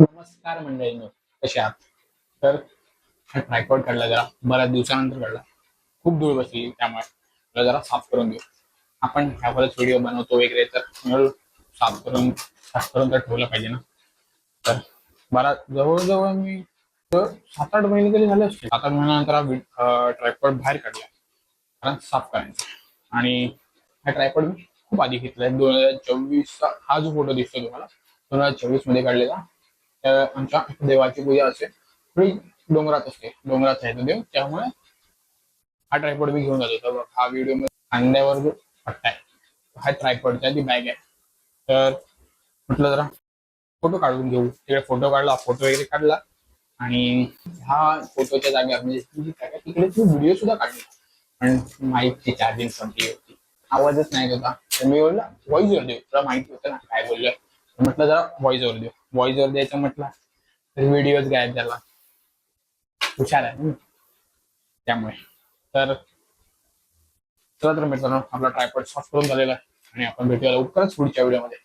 नमस्कार मंडळींनो, कसे आहात? तर हा ट्रायपॉड काढला जरा बऱ्याच दिवसानंतर काढला. खूप धूळ बसली त्यामुळे त्याला जरा साफ करून घेऊ. आपण ह्यावरच व्हिडिओ बनवतो वगैरे तर हळूहळू साफ करून तर ठेवलं पाहिजे ना. तर बराच जवळजवळ मी 7-8 महिने तरी झाले असतील. 7-8 महिन्यानंतर हा ट्रायपॉड बाहेर काढला कारण साफ करायचा. आणि हा ट्रायपॉड मी खूप आधी घेतलाय. 2024चा हा जो फोटो दिसतो तुम्हाला 2024 मध्ये काढलेला. आमच्या देवाची पूजा असते थोडी डोंगरात असते. डोंगरात आहे तो देव, त्यामुळे हा ट्रायपॉड मी घेऊन जातो. तर हा व्हिडिओ मध्ये खांद्यावर जो पट्टा आहे हा ट्रायपॉडचा ती बॅग आहे. तर म्हटलं जरा फोटो काढून घेऊ. तिकडे फोटो काढला, फोटो वगैरे काढला आणि ह्या फोटोच्या जागेवर म्हणजे तिकडे तू व्हिडिओ सुद्धा काढला. पण माईकची चार्जिंग संपली होती, आवाजच नाही येत होता. तर मी बोलला व्हॉइस ओव्हर देऊ, तुला माहिती होतं ना काय बोललं. म्हटलं जरा व्हॉइस ओव्हर देऊ. व्हॉइस ओव्हर द्यायचं म्हटलं तर व्हिडिओच गायब झाला. हुशार आहे ना त्यामुळे. तर चला तर मित्रांनो, आपला ट्रायपॉड सॉफ्ट करून झालेला आहे आणि आपण भेटूया लवकरच पुढच्या व्हिडिओमध्ये.